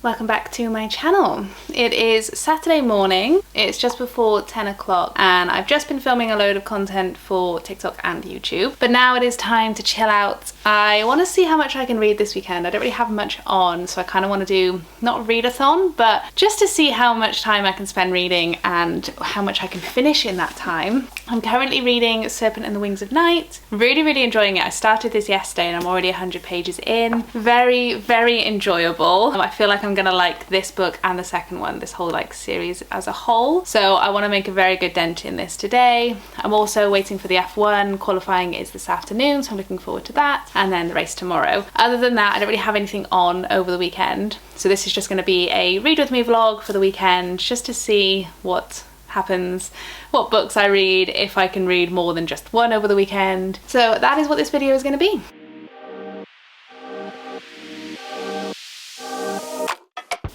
Welcome back to my channel. It is Saturday morning, it's just before 10 o'clock and I've just been filming a load of content for TikTok and YouTube, but now it is time to chill out. I want to see how much I can read this weekend. I don't really have much on, so I kind of want to do, not a readathon, but just to see how much time I can spend reading and how much I can finish in that time. I'm currently reading Serpent and the Wings of Night. Really enjoying it. I started this yesterday and I'm already 100 pages in. Very enjoyable. I feel like I'm gonna like this book and the second one, this whole like series as a whole. So I want to make a very good dent in this today. I'm also waiting for the F1. Qualifying is this afternoon, so I'm looking forward to that. And then the race tomorrow. Other than that, I don't really have anything on over the weekend. So this is just going to be a read with me vlog for the weekend, just to see what happens, what books I read, if I can read more than just one over the weekend. So that is what this video is going to be.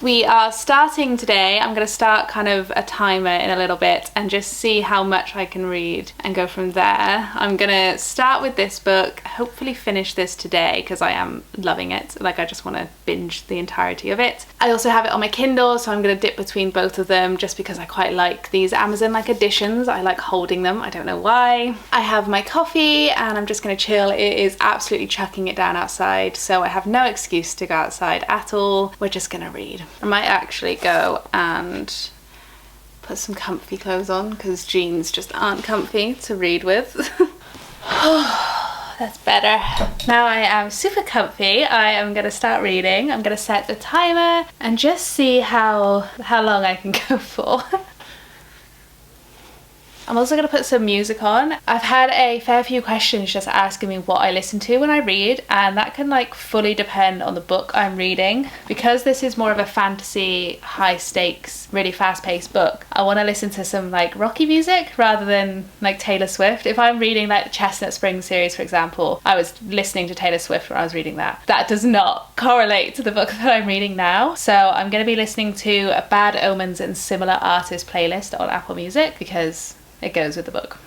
We are starting today. I'm going to start kind of a timer in a little bit and just see how much I can read and go from there. I'm going to start with this book, hopefully finish this today because I am loving it. Like I just want to binge the entirety of it. I also have it on my Kindle, so I'm going to dip between both of them just because I quite like these Amazon like editions. I like holding them, I don't know why. I have my coffee and I'm just going to chill. It is absolutely chucking it down outside, so I have no excuse to go outside at all. We're just going to read. I might actually go and put some comfy clothes on because jeans just aren't comfy to read with. That's better. Now I am super comfy. I am going to start reading. I'm going to set the timer and just see how long I can go for. I'm also going to put some music on. I've had a fair few questions just asking me what I listen to when I read, and that can like fully depend on the book I'm reading. Because this is more of a fantasy, high stakes, really fast paced book, I want to listen to some like rocky music rather than like Taylor Swift. If I'm reading like the Chestnut Springs series, for example, I was listening to Taylor Swift when I was reading that. That does not correlate to the book that I'm reading now. So I'm going to be listening to a Bad Omens and Similar Artists playlist on Apple Music because it goes with the book.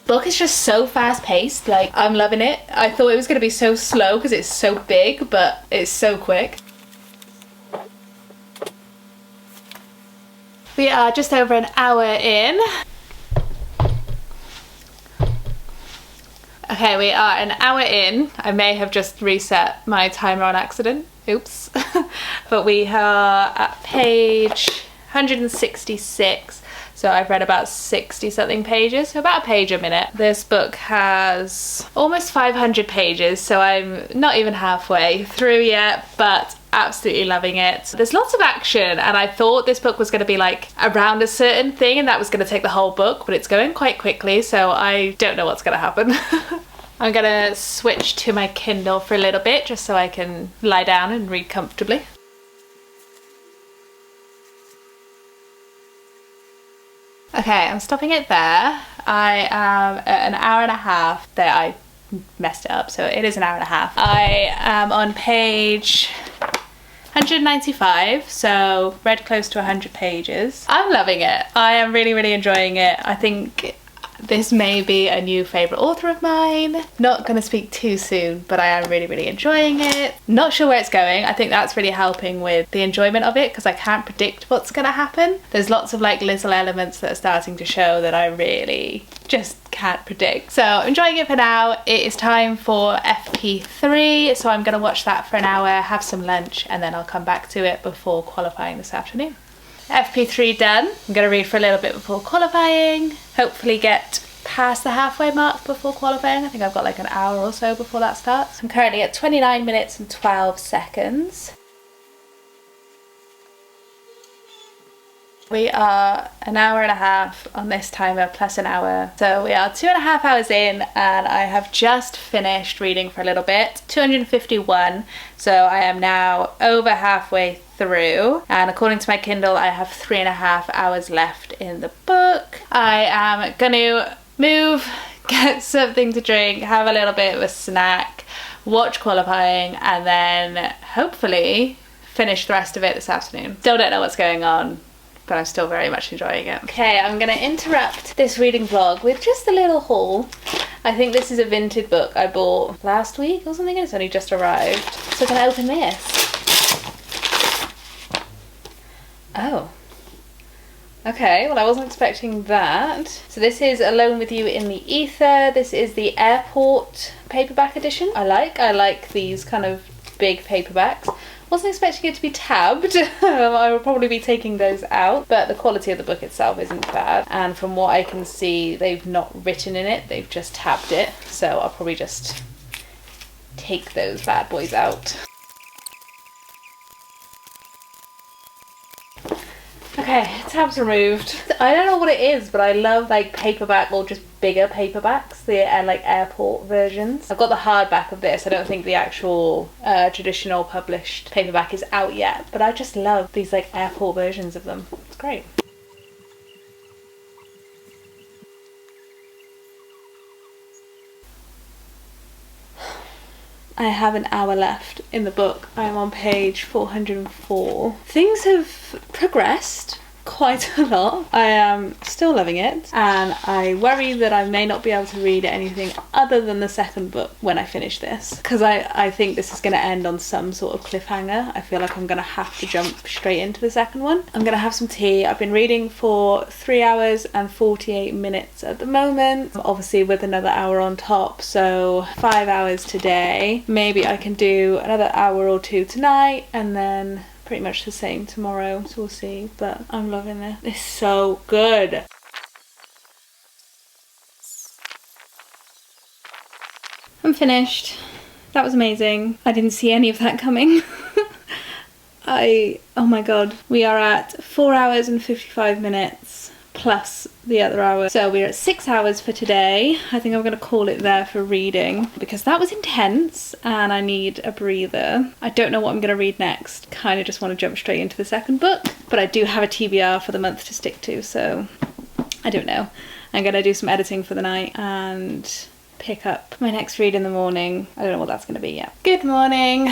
Book is just so fast paced, like I'm loving it. I thought it was going to be so slow because it's so big, but it's so quick. We are just over an hour in. Okay, we are an hour in. I may have just reset my timer on accident. Oops. But we are at page 166. So I've read about 60 something pages, so about a page a minute. This book has almost 500 pages, so I'm not even halfway through yet, but absolutely loving it. There's lots of action, and I thought this book was going to be like around a certain thing and that was going to take the whole book, but it's going quite quickly, so I don't know what's going to happen. I'm going to switch to my Kindle for a little bit just so I can lie down and read comfortably. Okay, I'm stopping it there. I am at an hour and a half. There, I messed it up, so it is an hour and a half. I am on page 195, so read close to 100 pages. I'm loving it. I am really enjoying it. I think this may be a new favourite author of mine. Not going to speak too soon, but I am really enjoying it. Not sure where it's going. I think that's really helping with the enjoyment of it because I can't predict what's going to happen. There's lots of like little elements that are starting to show that I really just can't predict. So enjoying it for now. It is time for FP3, so I'm going to watch that for an hour, have some lunch, and then I'll come back to it before qualifying this afternoon. FP3 done. I'm going to read for a little bit before qualifying, hopefully get past the halfway mark before qualifying. I think I've got like an hour or so before that starts. I'm currently at 29 minutes and 12 seconds. We are an hour and a half on this timer plus an hour. So we are 2.5 hours in and I have just finished reading for a little bit. 251. So I am now over halfway through. And according to my Kindle, I have 3.5 hours left in the book. I am going to move, get something to drink, have a little bit of a snack, watch qualifying, and then hopefully finish the rest of it this afternoon. Still don't know what's going on. but I'm still very much enjoying it. Okay, I'm gonna interrupt this reading vlog with just a little haul. I think this is a vintage book I bought last week or something, and it's only just arrived. So can I open this? Oh. Okay, well I wasn't expecting that. So this is Alone With You in the Ether. This is the airport paperback edition. I like these kind of big paperbacks. Wasn't expecting it to be tabbed. I will probably be taking those out, but the quality of the book itself isn't bad. And from what I can see, they've not written in it, they've just tabbed it. So I'll probably just take those bad boys out. Okay, tabs removed. I don't know what it is, but I love like paperback or just bigger paperbacks, the like airport versions. I've got the hardback of this. I don't think the actual traditional published paperback is out yet, but I just love these like airport versions of them. It's great. I have an hour left in the book. I am on page 404. Things have progressed quite a lot. I am still loving it, and I worry that I may not be able to read anything other than the second book when I finish this, because I think this is going to end on some sort of cliffhanger. I feel like I'm going to have to jump straight into the second one. I'm going to have some tea. I've been reading for 3 hours and 48 minutes at the moment, obviously with another hour on top, so 5 hours today. Maybe I can do another hour or two tonight, and then pretty much the same tomorrow, so we'll see. But I'm loving this. It's so good. I'm finished. That was amazing. I didn't see any of that coming. Oh my god. We are at 4 hours and 55 minutes plus the other hour. So we're at 6 hours for today. I think I'm going to call it there for reading because that was intense and I need a breather. I don't know what I'm going to read next. Kind of just want to jump straight into the second book, but I do have a TBR for the month to stick to, so I don't know. I'm going to do some editing for the night and pick up my next read in the morning. I don't know what that's going to be yet. Good morning.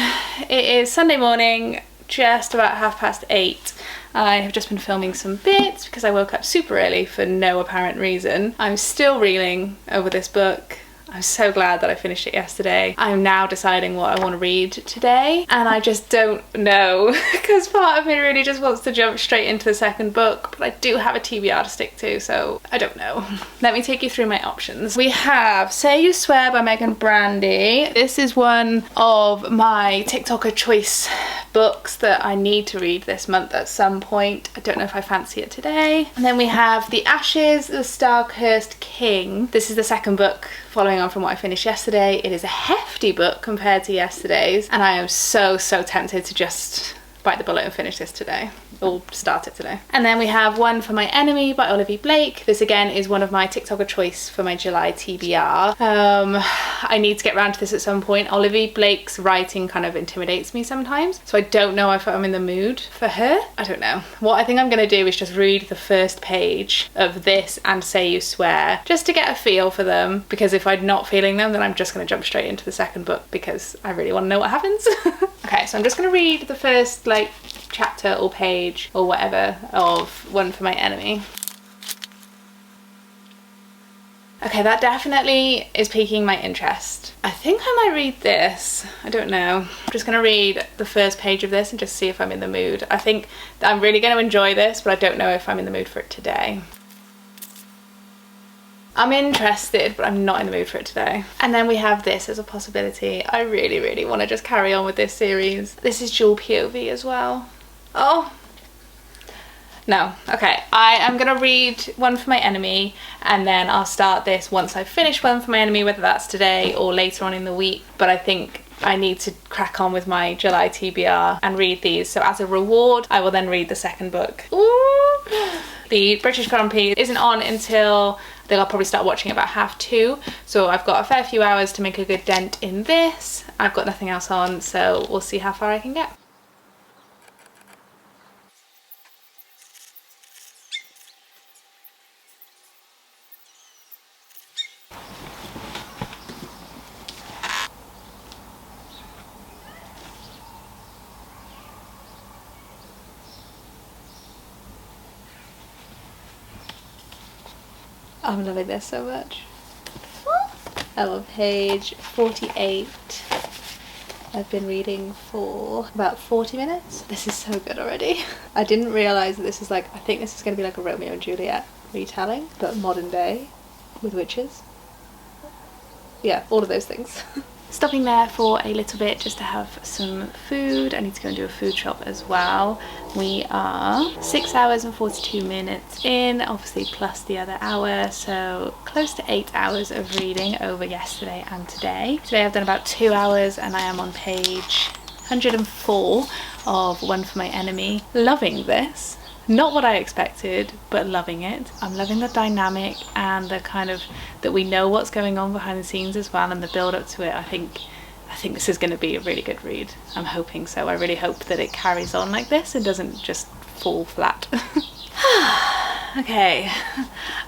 It is Sunday morning, just about 8:30. I have just been filming some bits because I woke up super early for no apparent reason. I'm still reeling over this book. I'm so glad that I finished it yesterday. I'm now deciding what I want to read today, and I just don't know because part of me really just wants to jump straight into the second book, but I do have a TBR to stick to, so I don't know. Let me take you through my options. We have Say You Swear by Megan Brandy. This is one of my TikToker choice books that I need to read this month at some point. I don't know if I fancy it today. And then we have The Ashes, The Star-Cursed King. This is the second book following on from what I finished yesterday. It is a hefty book compared to yesterday's, and I am so tempted to just bite the bullet and finish this today, or start it today. And then we have One for My Enemy by Olivia Blake. This again is one of my TikToker choice for my July TBR. I need to get around to this at some point. Olivia Blake's writing kind of intimidates me sometimes, so I don't know if I'm in the mood for her. I don't know. What I think I'm going to do is just read the first page of this and Say You Swear, just to get a feel for them, because if I'm not feeling them, then I'm just going to jump straight into the second book because I really want to know what happens. Okay, so I'm just going to read the first like chapter or page or whatever of One for My Enemy. Okay, that definitely is piquing my interest. I think I might read this. I don't know. I'm just gonna read the first page of this and just see if I'm in the mood. I think that I'm really gonna enjoy this, but I don't know if I'm in the mood for it today. I'm interested, but I'm not in the mood for it today. And then we have this as a possibility. I really want to just carry on with this series. This is dual POV as well. Oh. No. Okay. I am going to read One for My Enemy, and then I'll start this once I've finished One for My Enemy, whether that's today or later on in the week. But I think I need to crack on with my July TBR and read these. So as a reward, I will then read the second book. Ooh. The British Grand Prix isn't on until I think I'll probably start watching about 2:30, so I've got a fair few hours to make a good dent in this. I've got nothing else on, so we'll see how far I can get. I'm loving this so much. I'm on page 48. I've been reading for about 40 minutes. This is so good already. I didn't realise that this is like, I think this is going to be like a Romeo and Juliet retelling, but modern day with witches. Yeah, all of those things. Stopping there for a little bit just to have some food. I need to go and do a food shop as well. We are 6 hours and 42 minutes in, obviously plus the other hour, so close to 8 hours of reading over yesterday and today. Today I've done about 2 hours and I am on page 104 of One for My Enemy. Loving this. Not what I expected, but loving it. I'm loving the dynamic and the kind of that we know what's going on behind the scenes as well, and the build up to it. I think this is going to be a really good read. I'm hoping so. I really hope that it carries on like this and doesn't just fall flat. Okay,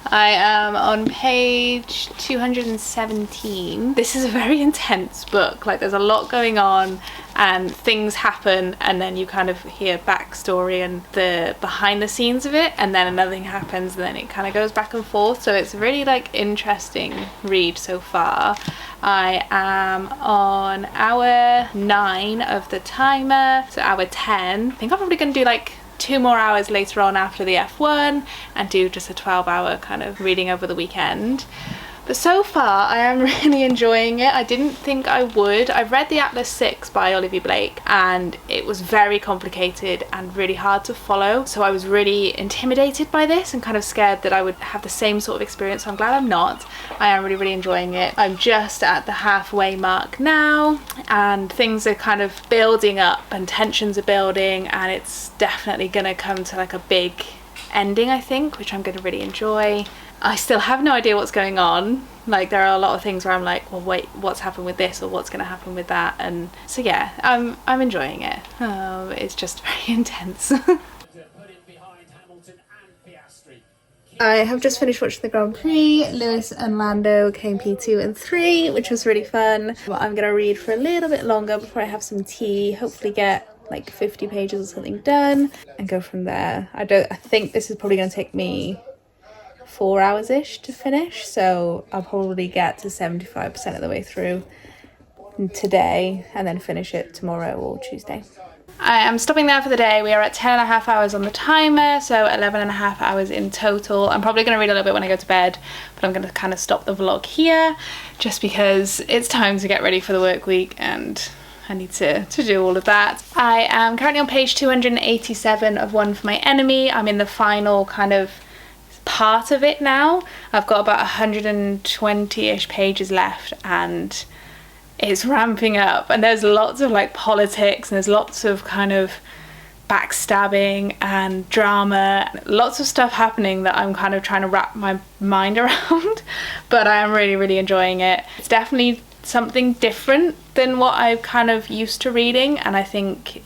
I am on page 217. This is a very intense book. Like, there's a lot going on and things happen, and then you kind of hear backstory and the behind the scenes of it, and then another thing happens and then it kind of goes back and forth. So it's a really like interesting read so far. I am on hour 9 of the timer, so hour 10. I think I'm probably going to do like 2 more hours later on after the F1 and do just a 12-hour kind of reading over the weekend. But so far I am really enjoying it. I didn't think I would. I've read The Atlas 6 by Olivia Blake and it was very complicated and really hard to follow, so I was really intimidated by this and kind of scared that I would have the same sort of experience, so I'm glad I'm not. I am really enjoying it. I'm just at the halfway mark now and things are kind of building up and tensions are building, and it's definitely gonna come to like a big ending, I think, which I'm gonna really enjoy. I still have no idea what's going on. Like, there are a lot of things where I'm like, well, wait, what's happened with this or what's going to happen with that? And so yeah, I'm enjoying it. It's just very intense. I have just finished watching the Grand Prix. Lewis and Lando came P2 and 3, which was really fun. I'm going to read for a little bit longer before I have some tea, hopefully get like 50 pages or something done and go from there. I think this is probably going to take me 4 hours-ish to finish, so I'll probably get to 75% of the way through today and then finish it tomorrow or Tuesday. I am stopping there for the day. We are at 10.5 hours on the timer, so 11.5 hours in total. I'm probably going to read a little bit when I go to bed, but I'm going to kind of stop the vlog here just because it's time to get ready for the work week and I need to do all of that. I am currently on page 287 of One for My Enemy. I'm in the final kind of part of it now. I've got about 120-ish pages left and it's ramping up, and there's lots of like politics and there's lots of kind of backstabbing and drama, lots of stuff happening that I'm kind of trying to wrap my mind around, but I am really enjoying it. It's definitely something different than what I've kind of used to reading, and I think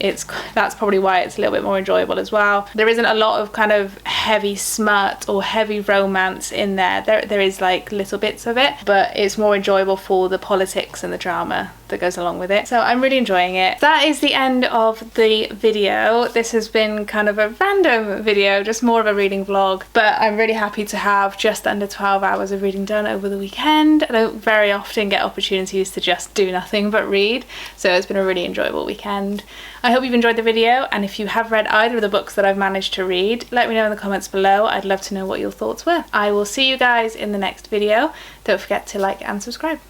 that's probably why it's a little bit more enjoyable as well. There isn't a lot of kind of heavy smut or heavy romance in there. There is like little bits of it, but it's more enjoyable for the politics and the drama that goes along with it. So I'm really enjoying it. That is the end of the video. This has been kind of a random video, just more of a reading vlog, but I'm really happy to have just under 12 hours of reading done over the weekend. I don't very often get opportunities to just do nothing but read, so it's been a really enjoyable weekend. I hope you've enjoyed the video, and if you have read either of the books that I've managed to read, let me know in the comments below. I'd love to know what your thoughts were. I will see you guys in the next video. Don't forget to like and subscribe.